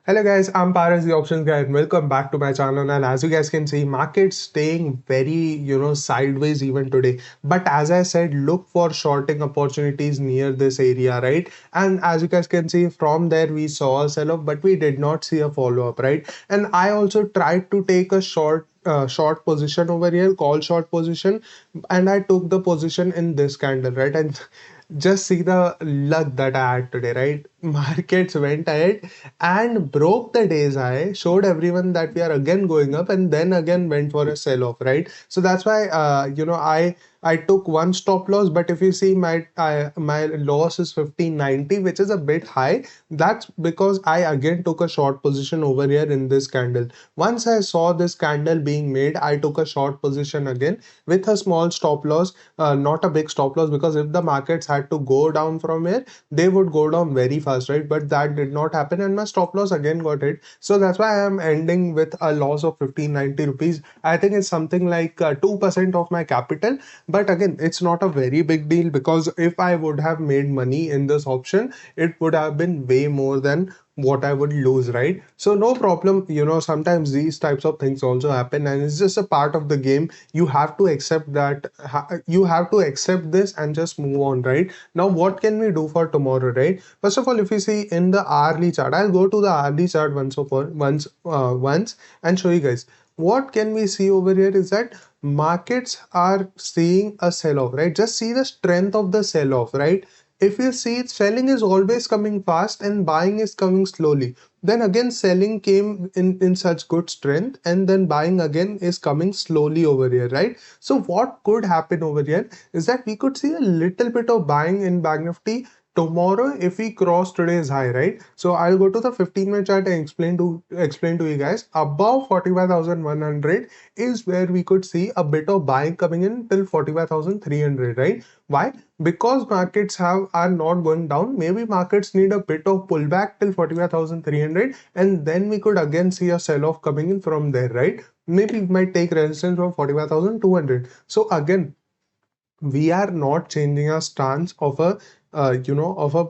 Hello guys, I'm Paras, the options guy, and welcome back to my channel. And as you guys can see, market's staying very, sideways even today. But as I said, look for shorting opportunities near this area, right? And as you guys can see, from there we saw a sell-off, but we did not see a follow-up, right? And I also tried to take a short position over here, call short position, and I took the position in this candle, right? And just see the luck that I had today, right? Markets went ahead and broke the day's high, showed everyone that we are again going up, and then again went for a sell off, right? So that's why I took one stop loss, but if you see my loss is 1590, which is a bit high. That's because I again took a short position over here in this candle. Once I saw this candle being made, I took a short position again with a small stop loss, not a big stop loss, because if the markets had to go down from here, they would go down very fast, right? But that did not happen, and my stop loss again got hit. So that's why I am ending with a loss of 1590 rupees. I think it's something like 2% of my capital. But again, it's not a very big deal, because if I would have made money in this option, it would have been way more than what I would lose, right? So no problem. Sometimes these types of things also happen, and it's just a part of the game. You have to accept that. You have to accept this and just move on, right? Now, what can we do for tomorrow, right? First of all, if you see in the hourly chart, I'll go to the hourly chart once and show you guys. What can we see over here is that markets are seeing a sell-off, right? Just see the strength of the sell-off, right? If you see, selling is always coming fast and buying is coming slowly. Then again, selling came in such good strength, and then buying again is coming slowly over here, right? So what could happen over here is that we could see a little bit of buying in Bank Nifty tomorrow if we cross today's high, right? So I'll go to the 15-minute chart and explain to you guys. Above 45,100 is where we could see a bit of buying coming in till 45,300, right? Why? Because markets are not going down. Maybe markets need a bit of pullback till 45,300, and then we could again see a sell-off coming in from there, right? Maybe it might take resistance from 45,200. So again, we are not changing our stance of a of a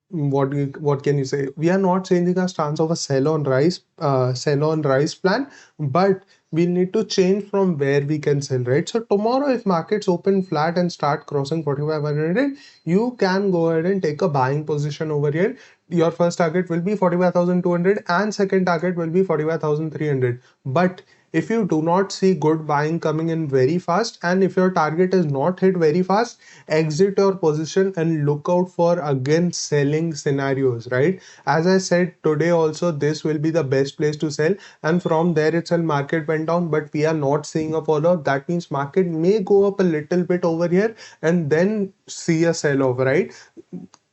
what can you say, we are not changing our stance of a sell on rise plan, but we need to change from where we can sell, right? So tomorrow, if markets open flat and start crossing 4500, you can go ahead and take a buying position over here. Your first target will be 45,200 and second target will be 45,300. But if you do not see good buying coming in very fast, and if your target is not hit very fast, exit your position and look out for again selling scenarios, right? As I said today also, this will be the best place to sell, and from there itself market went down, but we are not seeing a follow up. That means market may go up a little bit over here and then see a sell off, right?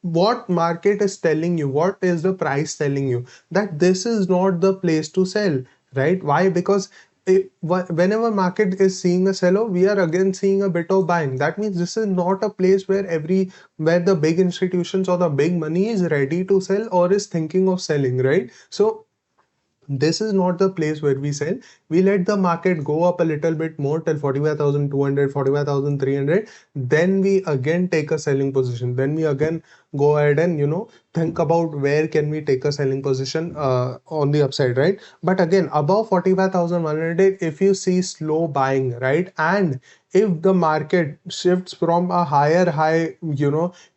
What market is telling you, what is the price telling you, that this is not the place to sell, right? Why? Because whenever market is seeing a sell-off, we are again seeing a bit of buying. That means this is not a place where the big institutions or the big money is ready to sell or is thinking of selling, right? So this is not the place where we sell. We let the market go up a little bit more till 45,200, 45,300. Then we again take a selling position. Then we again go ahead and think about where can we take a selling position on the upside, right? But again, above 45,100, if you see slow buying, right? And if the market shifts from a higher high,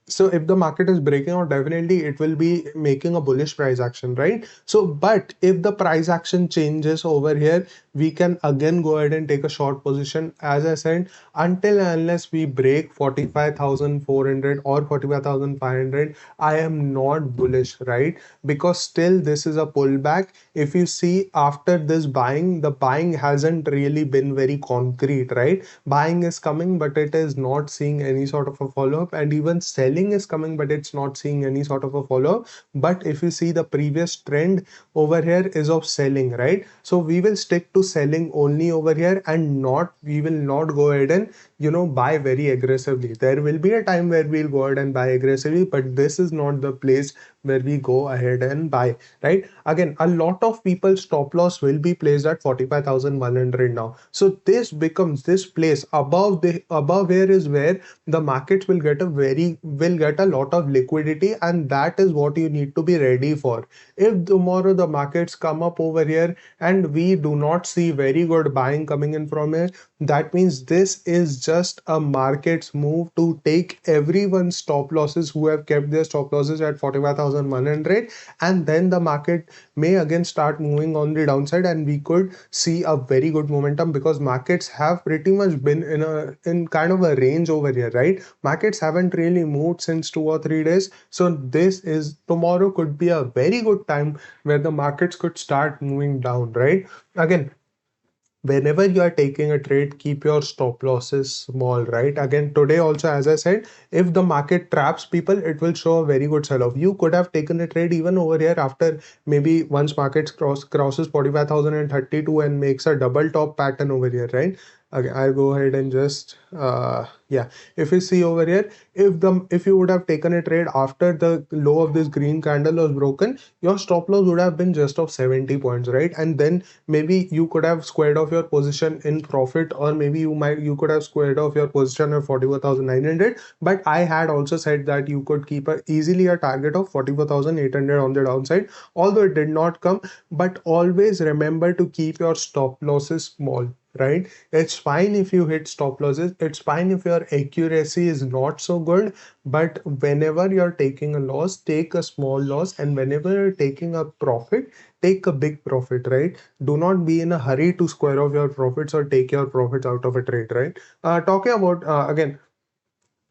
so if the market is breaking out, definitely it will be making a bullish price action, right? So but if the price action changes over here, we can again go ahead and take a short position, as I said, until and unless we break 45,400 or 45,500. I am not bullish, right? Because still this is a pullback. If you see, after this buying, the buying hasn't really been very concrete, right? Buying is coming, but it is not seeing any sort of a follow-up, and even selling is coming, but it's not seeing any sort of a follow-up. But if you see, the previous trend over here is of selling, right? So we will stick to selling only over here, and not we will not go ahead and buy very aggressively. There will be a time where we'll go ahead and buy aggressively, but this is not the place where we go ahead and buy, right? Again, a lot of people stop loss will be placed at 45,100 now. So this becomes this place above where is where the markets will get a lot of liquidity, and that is what you need to be ready for. If tomorrow the markets come up over here and we do not see very good buying coming in from here, that means this is just a market's move to take everyone's stop losses who have kept their stop losses at 45,100, and then the market may again start moving on the downside, and we could see a very good momentum, because markets have pretty much been in kind of a range over here, right? Markets haven't really moved since 2 or 3 days. So this is tomorrow could be a very good time where the markets could start moving down, right? Again, whenever you are taking a trade, keep your stop losses small, right? Again, today also, as I said, if the market traps people, it will show a very good sell off. You could have taken a trade even over here after maybe once markets crosses 45,032 and makes a double top pattern over here, right? Okay, I'll go ahead and just yeah, if you see over here, if you would have taken a trade after the low of this green candle was broken, your stop loss would have been just of 70 points, right? And then maybe you could have squared off your position in profit, or maybe you could have squared off your position at 44,900. But I had also said that you could keep easily a target of 44,800 on the downside, although it did not come. But always remember to keep your stop losses small, right? It's fine if you hit stop losses, it's fine if your accuracy is not so good, but whenever you're taking a loss, take a small loss, and whenever you're taking a profit, take a big profit, right? Do not be in a hurry to square off your profits or take your profits out of a trade, right? Talking about again,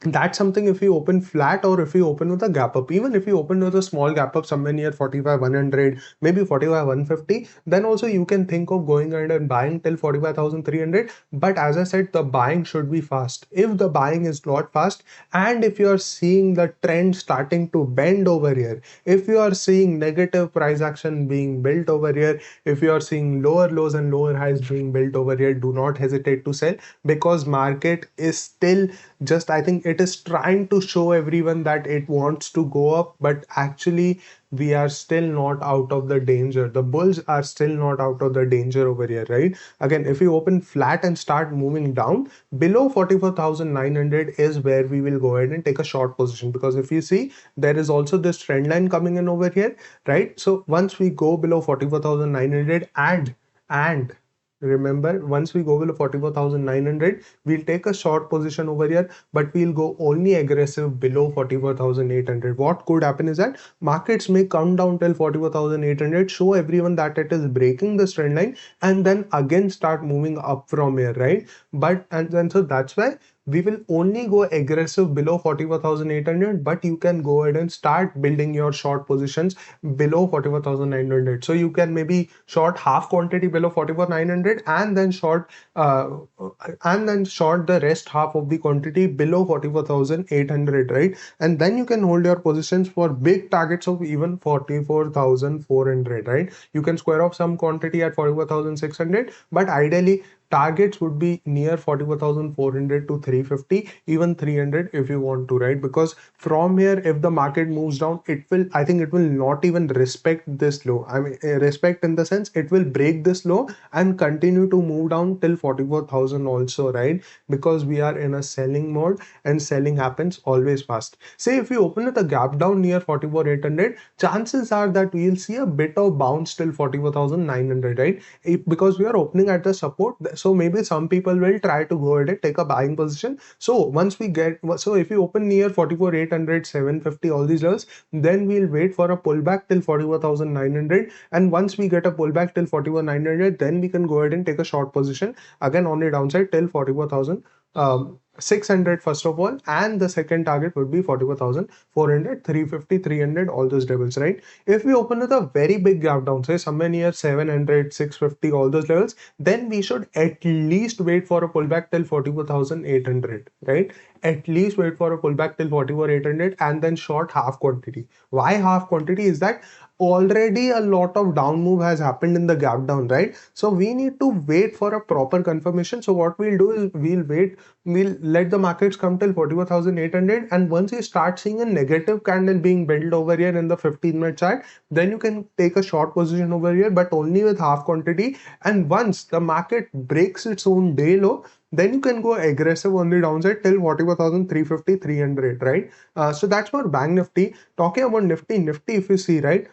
that's something. If you open flat or if you open with a gap up, even if you open with a small gap up somewhere near 45,100, maybe 45,150, then also you can think of going ahead and buying till 45,300. But as I said, the buying should be fast. If the buying is not fast, and if you are seeing the trend starting to bend over here, if you are seeing negative price action being built over here, if you are seeing lower lows and lower highs being built over here, do not hesitate to sell, because market is still just, I think it is trying to show everyone that it wants to go up, but actually we are still not out of the danger. The bulls are still not out of the danger over here, right? Again, if you open flat and start moving down below 44,900 is where we will go ahead and take a short position, because if you see, there is also this trend line coming in over here, right? So once we go below 44,900, and remember, once we go below 44,900, we'll take a short position over here, but we'll go only aggressive below 44,800. What could happen is that markets may come down till 44,800, show everyone that it is breaking this trend line, and then again start moving up from here, right? But and then so that's why we will only go aggressive below 44,800, but you can go ahead and start building your short positions below 44,900. So you can maybe short half quantity below 44,900, and then short the rest half of the quantity below 44,800, right? And then you can hold your positions for big targets of even 44,400, right? You can square off some quantity at 44,600, but ideally targets would be near 44,400 to 350, even 300 if you want to, right? Because from here, if the market moves down, I think it will not even respect this low. I mean, respect in the sense it will break this low and continue to move down till 44,000 also, right? Because we are in a selling mode, and selling happens always fast. Say if you open with a gap down near 44,800, chances are that we'll see a bit of bounce till 44,900, right? Because we are opening at the support, so maybe some people will try to go ahead and take a buying position. So if you open near 44,800, 750, all these levels, then we'll wait for a pullback till 44,900, and once we get a pullback till 44,900, then we can go ahead and take a short position again on the downside till 44,000 600 first of all, and the second target would be 44,400, 350, 300, all those levels, right? If we open with a very big gap down, say somewhere near 700, 650, all those levels, then we should at least wait for a pullback till 44,800, right? at least wait for a pullback till 44,800 and then short half quantity. Why half quantity is that already a lot of down move has happened in the gap down, right? So we need to wait for a proper confirmation. So what we'll do is we'll let the markets come till 44,800, and once you start seeing a negative candle being built over here in the 15-minute chart, then you can take a short position over here, but only with half quantity. And once the market breaks its own day low, then you can go aggressive on the downside till 44,350, 300, right? So that's for Bank Nifty. Talking about Nifty, if you see, right,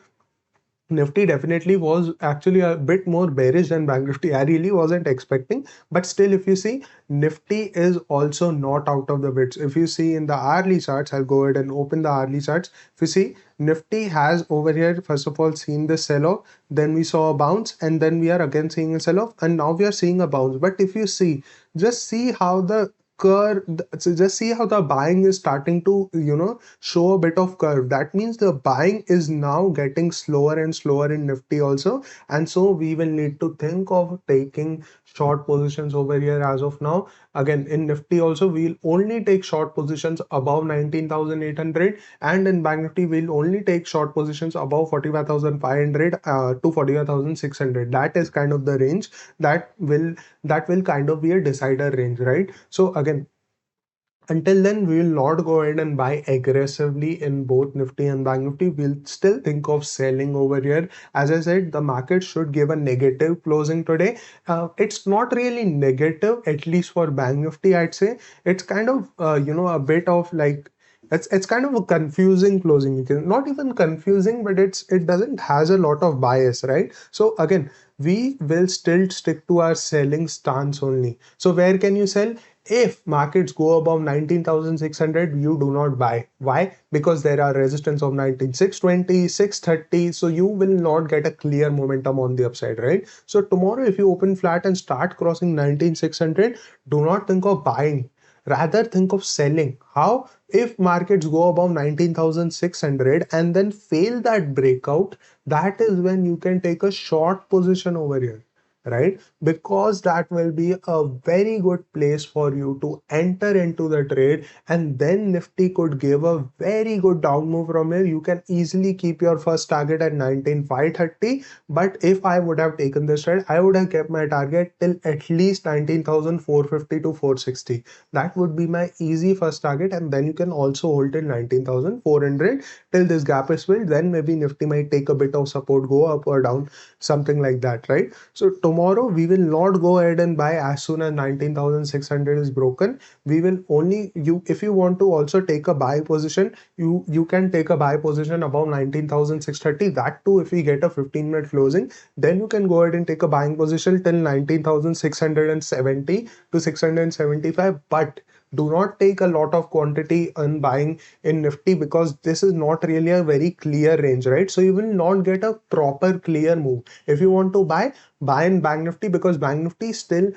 Nifty definitely was actually a bit more bearish than Bank Nifty. I really wasn't expecting, but still, if you see, Nifty is also not out of the woods. If you see in the hourly charts, I'll go ahead and open the hourly charts. If you see, Nifty has over here, first of all, seen the sell off, then we saw a bounce, and then we are again seeing a sell off, and now we are seeing a bounce. But if you see, just see how the curve, so just see how the buying is starting to, show a bit of curve. That means the buying is now getting slower and slower in Nifty also, and so we will need to think of taking short positions over here as of now. Again, in Nifty also, we'll only take short positions above 19,800, and in Bank Nifty we'll only take short positions above 45,500 to 45,600. That is kind of the range that will kind of be a decider range, right? So again, until then, we will not go ahead and buy aggressively in both Nifty and Bank Nifty. We'll still think of selling over here. As I said, the market should give a negative closing today. It's not really negative, at least for Bank Nifty, I'd say. It's kind of, a bit of like, it's kind of a confusing closing. You can not even confusing, but it doesn't has a lot of bias, right? So again, we will still stick to our selling stance only. So where can you sell? If markets go above 19,600, you do not buy. Why? Because there are resistance of 19,620, 630. So you will not get a clear momentum on the upside, right? So tomorrow, if you open flat and start crossing 19,600, do not think of buying. Rather think of selling. How? If markets go above 19,600 and then fail that breakout, that is when you can take a short position over here, right? Because that will be a very good place for you to enter into the trade, and then Nifty could give a very good down move from here. You can easily keep your first target at 19,530, but if I would have taken this trade, I would have kept my target till at least 19,450 to 460. That would be my easy first target, and then you can also hold till 19,400 till this gap is filled. Then maybe Nifty might take a bit of support, go up or down, something like that, right? So tomorrow we will not go ahead and buy as soon as 19,600 is broken. We will only, you if you want to also take a buy position, you can take a buy position above 19,630. That too, if we get a 15-minute closing, then you can go ahead and take a buying position till 19,670 to 675. But do not take a lot of quantity on buying in Nifty, because this is not really a very clear range, right? So you will not get a proper clear move. If you want to buy in Bank Nifty, because Bank Nifty still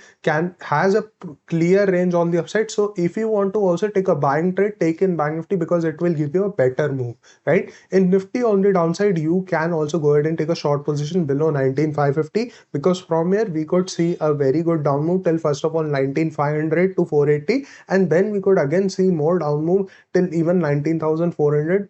has a clear range on the upside. So if you want to also take a buying trade, take in Bank Nifty, because it will give you a better move, right? In Nifty on the downside, you can also go ahead and take a short position below 19,550, because from here we could see a very good down move till first of all 19,500 to 480, and then we could again see more down move till even 19,400,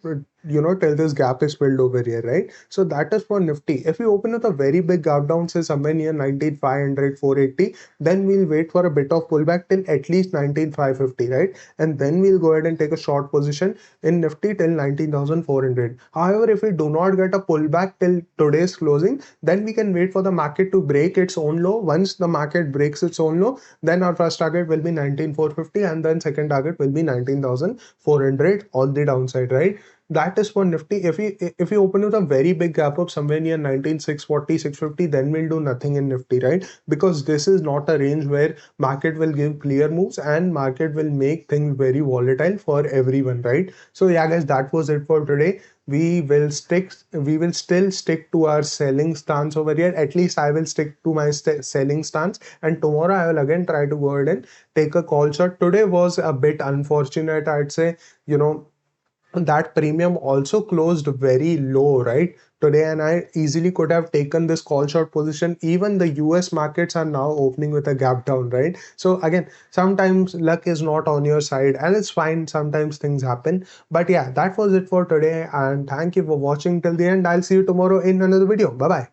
till this gap is filled over here, right? So that is for Nifty. If we open with a very big gap down, say somewhere near 19,500, 480, then we'll wait for a bit of pullback till at least 19,550, right? And then we'll go ahead and take a short position in Nifty till 19,400. However, if we do not get a pullback till today's closing, then we can wait for the market to break its own low. Once the market breaks its own low, then our first target will be 19,450, and then second target will be 19,400 on the downside, right? That is for Nifty. If we open with a very big gap up somewhere near 19,640, 650, then we'll do nothing in Nifty, right? Because this is not a range where market will give clear moves, and market will make things very volatile for everyone, right? So yeah, guys, that was it for today. We will still stick to our selling stance over here. At least I will stick to my selling stance, and tomorrow I will again try to go ahead and take a call shot. Today was a bit unfortunate, I'd say. you know that premium also closed very low, right? Today, and I easily could have taken this call short position. Even the US markets are now opening with a gap down, right? So again, sometimes luck is not on your side, and it's fine. Sometimes things happen. But yeah, that was it for today. And thank you for watching till the end. I'll see you tomorrow in another video. Bye bye.